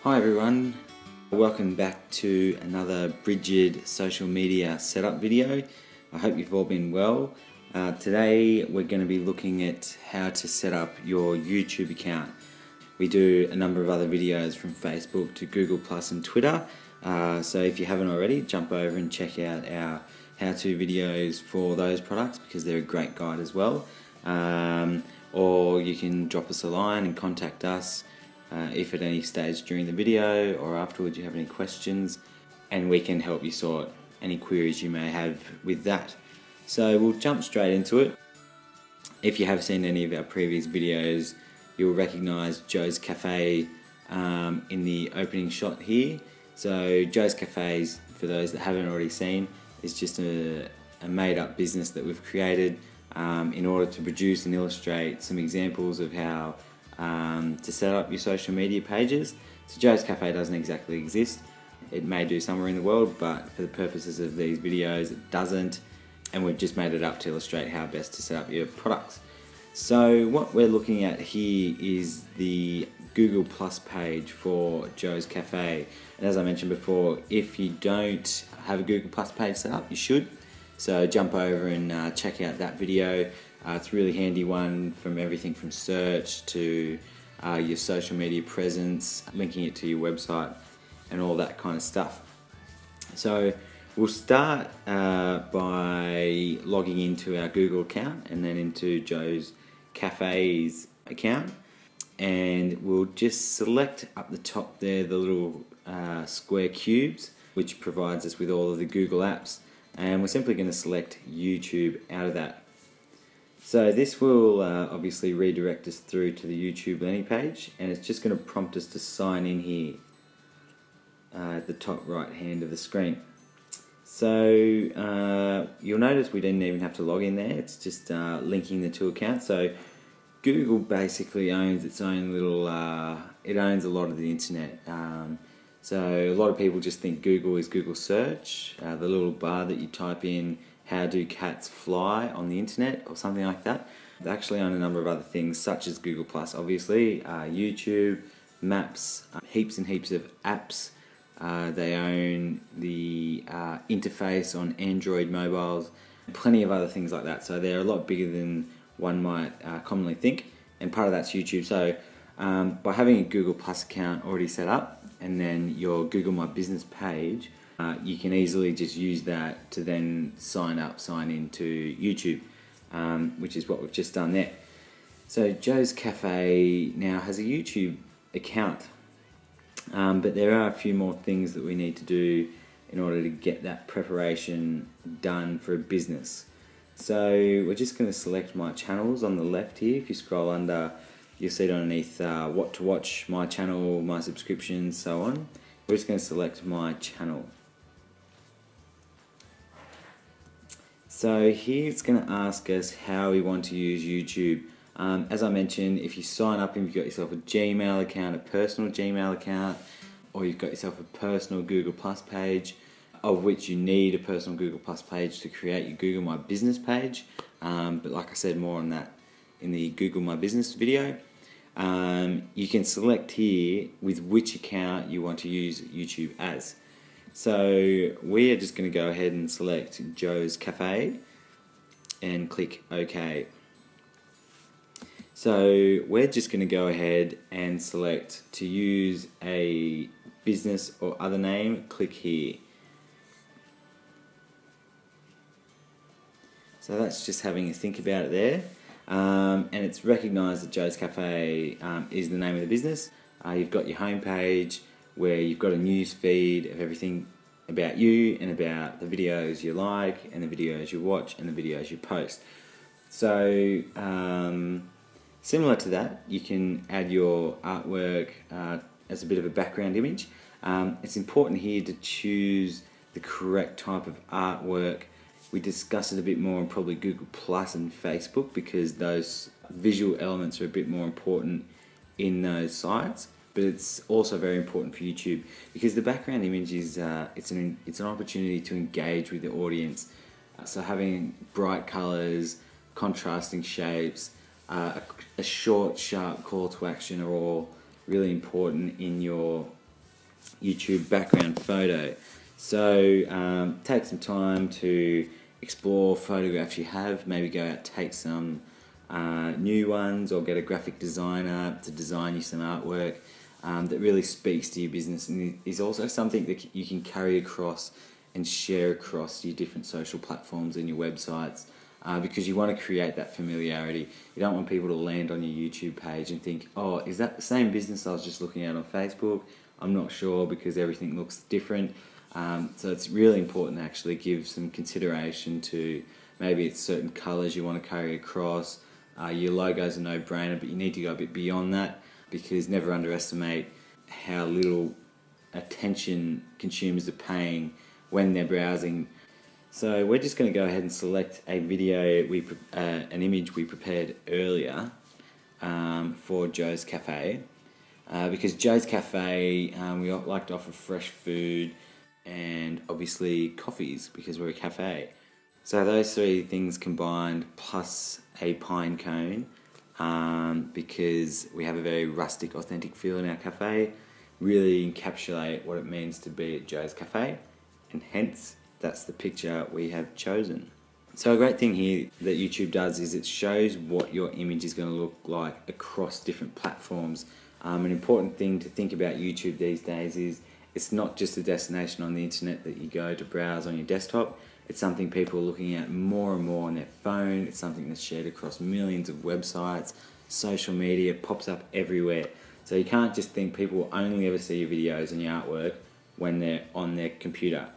Hi everyone, welcome back to another Bridgid social media setup video. I hope you've all been well. Today we're going to be looking at how to set up your YouTube account. We do a number of other videos from Facebook to Google Plus and Twitter, so if you haven't already, jump over and check out our how-to videos for those products because they're a great guide as well. Or you can drop us a line and contact us if at any stage during the video or afterwards you have any questions, and we can help you sort any queries you may have with that. So we'll jump straight into it. If you have seen any of our previous videos, you'll recognise Joe's Cafe in the opening shot here. So Joe's Cafe, for those that haven't already seen, is just a made up business that we've created in order to produce and illustrate some examples of how to set up your social media pages. So Joe's Cafe doesn't exactly exist. It may do somewhere in the world, but for the purposes of these videos it doesn't, and we've just made it up to illustrate how best to set up your products. So what we're looking at here is the Google Plus page for Joe's Cafe, and as I mentioned before, if you don't have a Google Plus page set up, you should. So jump over and check out that video. It's a really handy one, from everything from search to your social media presence, linking it to your website and all that kind of stuff. So we'll start by logging into our Google account and then into Joe's Cafe's account, and we'll just select up the top there the little square cubes, which provides us with all of the Google apps, and we're simply going to select YouTube out of that. So this will obviously redirect us through to the YouTube landing page, and it's just going to prompt us to sign in here at the top right hand of the screen. So you'll notice we didn't even have to log in there, it's just linking the two accounts. So Google basically owns its own little, it owns a lot of the internet. So a lot of people just think Google is Google search, the little bar that you type in "how do cats fly" on the internet or something like that. They actually own a number of other things such as Google Plus, obviously, YouTube, Maps, heaps and heaps of apps. They own the interface on Android mobiles, plenty of other things like that. So they're a lot bigger than one might commonly think, and part of that's YouTube. So by having a Google Plus account already set up and then your Google My Business page, you can easily just use that to then sign into YouTube, which is what we've just done there. So Joe's Cafe now has a YouTube account, but there are a few more things that we need to do in order to get that preparation done for a business. So we're just going to select My Channels on the left here. If you scroll under, you'll see it underneath what to watch, My Channel, My Subscriptions, so on. We're just going to select My Channel. So here it's going to ask us how we want to use YouTube. As I mentioned, if you sign up and you've got yourself a Gmail account, a personal Gmail account, or you've got yourself a personal Google Plus page, of which you need a personal Google Plus page to create your Google My Business page, but like I said, more on that in the Google My Business video. You can select here with which account you want to use YouTube as. So we are just going to go ahead and select Joe's Cafe and click OK. So we're just going to go ahead and select to use a business or other name, click here. So that's just having a think about it there, and it's recognised that Joe's Cafe is the name of the business. You've got your home page where you've got a news feed of everything about you and about the videos you like and the videos you watch and the videos you post. So similar to that, you can add your artwork as a bit of a background image. It's important here to choose the correct type of artwork. We discuss it a bit more on probably Google Plus and Facebook because those visual elements are a bit more important in those sites. But it's also very important for YouTube because the background image is it's an opportunity to engage with the audience. So having bright colours, contrasting shapes, a short, sharp call to action are all really important in your YouTube background photo. So take some time to explore photographs you have, maybe go out, take some new ones, or get a graphic designer to design you some artwork that really speaks to your business, and is also something that you can carry across and share across your different social platforms and your websites, because you want to create that familiarity. You don't want people to land on your YouTube page and think, oh, is that the same business I was just looking at on Facebook? I'm not sure, because everything looks different. So it's really important to actually give some consideration to maybe it's certain colours you want to carry across. Your logo's a no-brainer, but you need to go a bit beyond that, because never underestimate how little attention consumers are paying when they're browsing. So we're just going to go ahead and select a video, an image we prepared earlier for Joe's Cafe. Because Joe's Cafe, we like to offer fresh food and obviously coffees, because we're a cafe. So those three things combined, plus a pine cone, because we have a very rustic, authentic feel in our cafe, really encapsulate what it means to be at Joe's Cafe, and hence that's the picture we have chosen. So a great thing here that YouTube does is it shows what your image is going to look like across different platforms. An important thing to think about YouTube these days is it's not just a destination on the internet that you go to browse on your desktop. It's something people are looking at more and more on their phone. It's something that's shared across millions of websites, social media, pops up everywhere. So you can't just think people will only ever see your videos and your artwork when they're on their computer.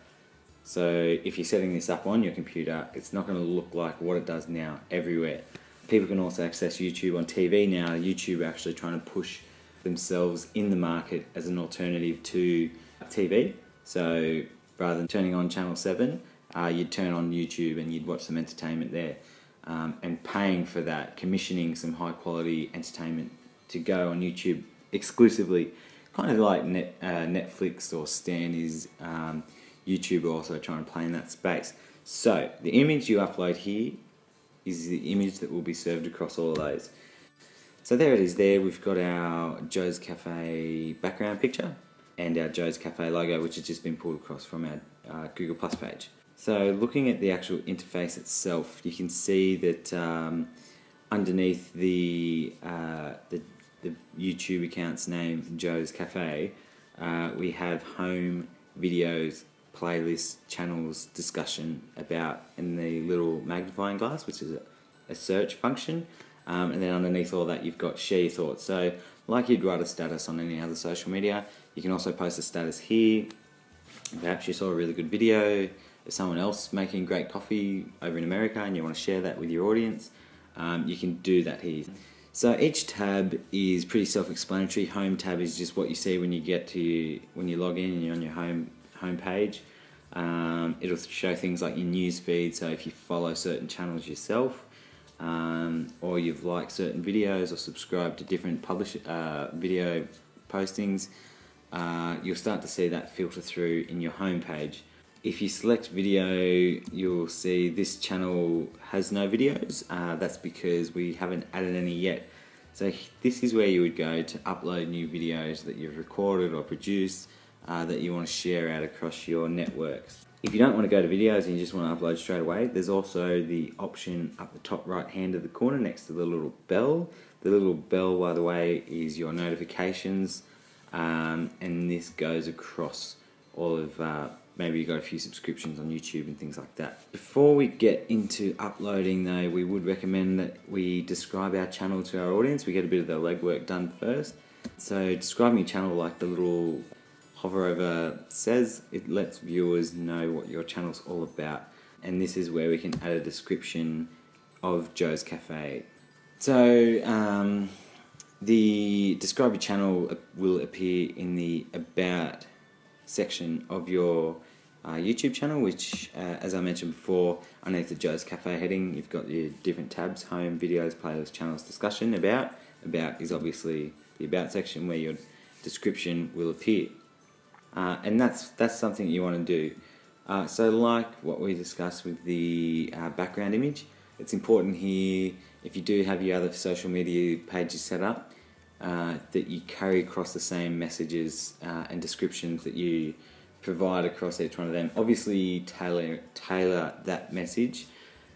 So if you're setting this up on your computer, it's not going to look like what it does now everywhere. People can also access YouTube on TV now. YouTube are actually trying to push themselves in the market as an alternative to TV. So rather than turning on Channel 7, you'd turn on YouTube and you'd watch some entertainment there. And paying for that, commissioning some high quality entertainment to go on YouTube exclusively, kind of like Netflix or Stan is. YouTube are also trying to play in that space. So the image you upload here is the image that will be served across all of those. So there it is there. We've got our Joe's Cafe background picture and our Joe's Cafe logo, which has just been pulled across from our Google Plus page. So looking at the actual interface itself, you can see that underneath the YouTube account's name, Joe's Cafe, we have home, videos, playlists, channels, discussion about in the little magnifying glass, which is a search function. And then underneath all that, you've got share your thoughts. So like you'd write a status on any other social media, you can also post a status here. Perhaps you saw a really good video of someone else making great coffee over in America and you want to share that with your audience. You can do that here. So each tab is pretty self-explanatory. Home tab is just what you see when you when you log in and you're on your home page. It'll show things like your news feed, so if you follow certain channels yourself, or you've liked certain videos or subscribed to different video postings, you'll start to see that filter through in your home page. If you select video, you'll see this channel has no videos. That's because we haven't added any yet. So this is where you would go to upload new videos that you've recorded or produced that you want to share out across your networks. If you don't want to go to videos and you just want to upload straight away, there's also the option up the top right hand of the corner next to the little bell. The little bell, by the way, is your notifications, and this goes across all of, maybe you've got a few subscriptions on YouTube and things like that. Before we get into uploading though, we would recommend that we describe our channel to our audience. We get a bit of the legwork done first. So describing your channel, like the little hover over says, it lets viewers know what your channel's all about. And this is where we can add a description of Joe's Cafe. So the describe your channel will appear in the about section of your YouTube channel, which as I mentioned before, underneath the Joe's Cafe heading, you've got your different tabs: home, videos, playlists, channels, discussion, about. About is obviously the about section where your description will appear. And that's something you want to do. So like what we discussed with the background image, it's important here, if you do have your other social media pages set up, that you carry across the same messages and descriptions that you provide across each one of them. Obviously tailor that message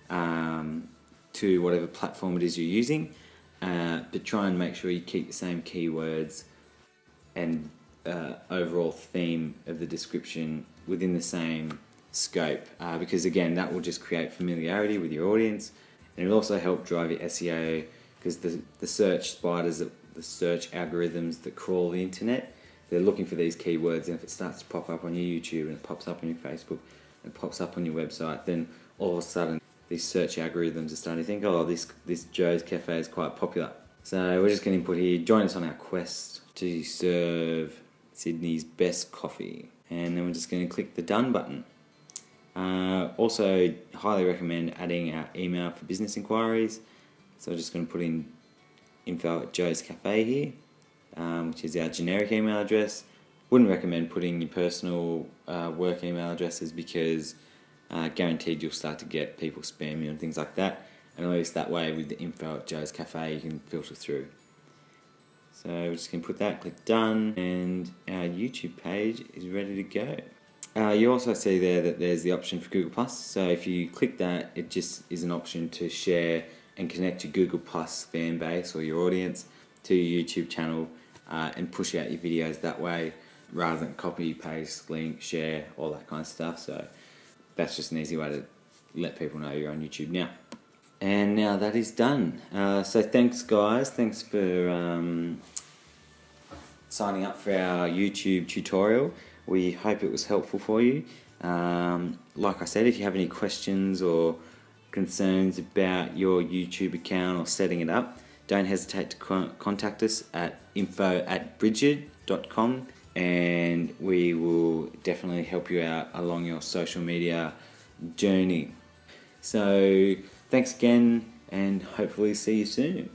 to whatever platform it is you're using, but try and make sure you keep the same keywords and overall theme of the description within the same scope, because again, that will just create familiarity with your audience, and it'll also help drive your SEO, because the search spiders, the search algorithms that crawl the internet, they're looking for these keywords, and if it starts to pop up on your YouTube and it pops up on your Facebook and it pops up on your website, then all of a sudden these search algorithms are starting to think, oh, this Joe's Cafe is quite popular. So we're just going to put here, join us on our quest to serve Sydney's best coffee, and then we're just going to click the done button. Also, highly recommend adding our email for business inquiries. So I'm just going to put in info@Joe's Cafe here, which is our generic email address. Wouldn't recommend putting your personal work email addresses, because guaranteed you'll start to get people spam you and things like that. And at least that way, with the info@Joe's Cafe, you can filter through. So we're just going to put that, click done, and our YouTube page is ready to go. You also see there that there's the option for Google+. So if you click that, it just is an option to share and connect your Google+ fan base or your audience to your YouTube channel, and push out your videos that way, rather than copy, paste, link, share, all that kind of stuff. So that's just an easy way to let people know you're on YouTube now. And now that is done. So thanks guys, thanks for signing up for our YouTube tutorial. We hope it was helpful for you. Like I said, if you have any questions or concerns about your YouTube account or setting it up, don't hesitate to contact us at info@bridgid.com, and we will definitely help you out along your social media journey. So thanks again, and hopefully see you soon.